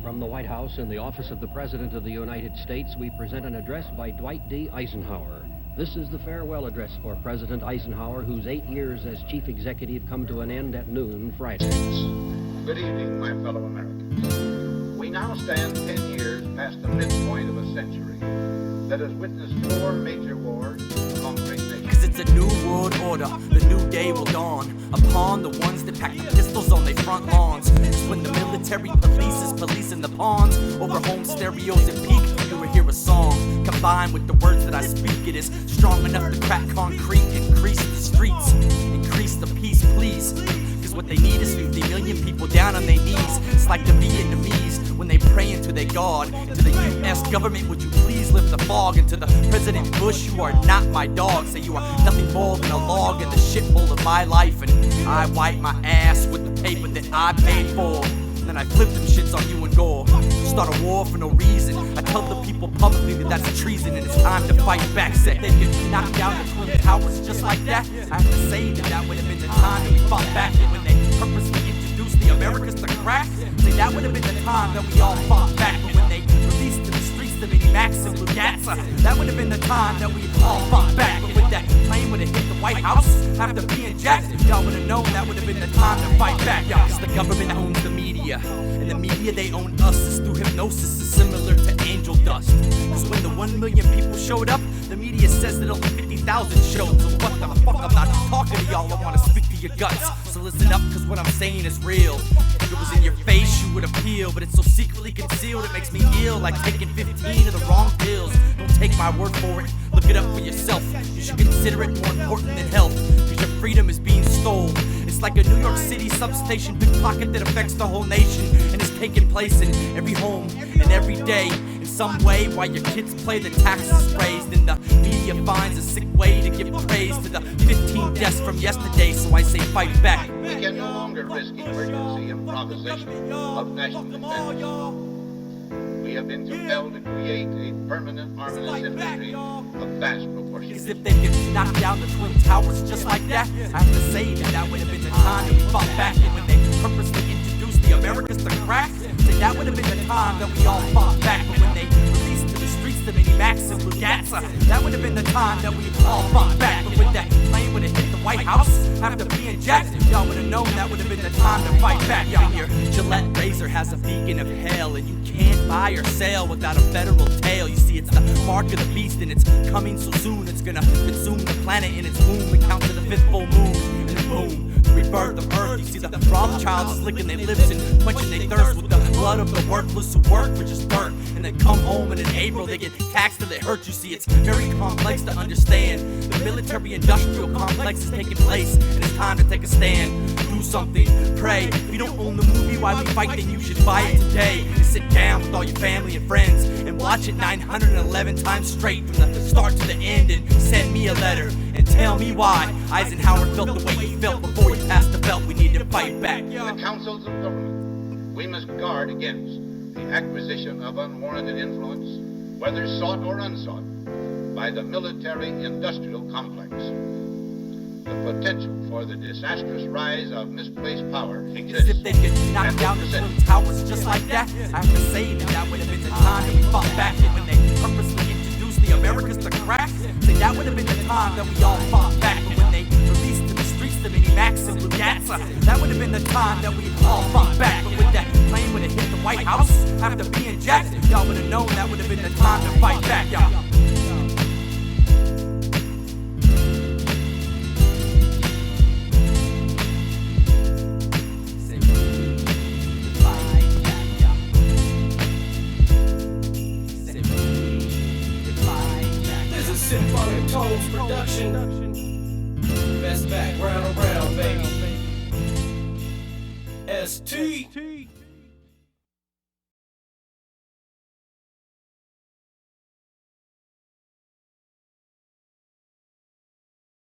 From the White House in the office of the President of the United States, we present an address by Dwight D. Eisenhower. This is the farewell address for President Eisenhower, whose 8 years as chief executive come to an end at noon Friday. Good evening, my fellow Americans. We now stand 10 years past the midpoint of a century that has witnessed 4 major wars among great nations. Cause it's a new world order, the new day will dawn upon the ones that pack the pistols on their front lawns. It's when the military police is policing the pawns over home stereos and peak. You will hear a song combined with the words that I speak. It is strong enough to crack concrete, increase the streets, increase the peace, please. Cause what they need is 50 million people down on their knees. It's like the Vietnamese when they pray into their God. And to the US government, would you please lift the fog? And to the President Bush, you are not my dog. Say you are nothing more than a log in the shithole of my life. And I wipe my ass with the paper that I paid for. And then I flip them shits on you and go start a war for no reason. I tell the people publicly that that's treason and it's time to fight back. Said they could knock down the Twin Towers just like that. I have to say that that would have been the time that we fought back. And when they purposely introduced the Americans to crack, say that would have been the time that we all fought back. But when they released to the streets the Mini Max and Blue Gatsa, that would have been the time that we all fought back. But with that plane when it hit the White House after being jacked, y'all would have known that would have been the time to fight back. Y'all, cause the government owns the media, and the media they own us. Is through hypnosis is similar to angel dust. Cause when the 1 million people showed up, the media says that only 50,000 showed. So what the fuck, I'm not talking to y'all, I wanna speak to your guts. So listen up, cause what I'm saying is real. If it was in your face, you would appeal, but it's so secretly concealed, it makes me ill, like taking 15 of the wrong pills. Don't take my word for it, look it up for yourself. You should consider it more important than health, cause your freedom is being stole. It's like a New York City substation pickpocket that affects the whole nation, and it's taking place in every home and every day. In some way, while your kids play, the taxes raised, and the media finds a sick way to give praise to the 15 deaths from yesterday. So I say fight back. We can no longer risk emergency improvisation of national defense. We have been compelled to create a permanent armament industry of vast proportions. Cause if they could knock down the Twin Towers just like that, I have to say that that would have been the time that we fought back. And when they purposely introduced the Americans to crack, say that would have been the time that we all fought back. But when they released to the streets the Mini Max and Blue Gatsa, that would have been the time that we all fought back. But with that plane when it hit the White House after being jacked, y'all would have known that would have been the time to fight back. Y'all, your Gillette razor has a beacon of hell, and you can't buy or sell without a federal tail. You see, it's the mark of the beast, and it's coming so soon. It's gonna consume the planet in its womb and count to the 5th full moon, and then boom, the rebirth of Earth. You see, the Rothschilds is licking their lips and quenching their thirst with the blood of the worthless who work for just dirt, and then come home and in April they get taxed till it hurt. You see, it's very complex to understand. The military-industrial complex is taking place, and it's time to take a stand. Do something, pray. If you don't own the movie Why We Fight, then you should buy it today. And sit down with all your family and friends and watch it 911 times straight from the start to the end, and send me a letter and tell me why Eisenhower felt the way he felt before he passed the belt. We need to fight back. In the councils of government, we must guard against the acquisition of unwarranted influence, whether sought or unsought, by the military-industrial complex. The potential for the disastrous rise of misplaced power exists. Cause if they could knock down the Twin Towers just like that, I have to say that that would have been the time that we fought back. And when they purposely introduced the Americans to crack, say that would have been the time that we all fought back. But when they released to the streets the Mini Max and Blue Gatsa, that would have been the time that we all fought back. But with that plane when it hit the White House after being jacked, y'all would have known that would have been the time to fight back, y'all. Symphonic Tones production. Best background around, baby. ST.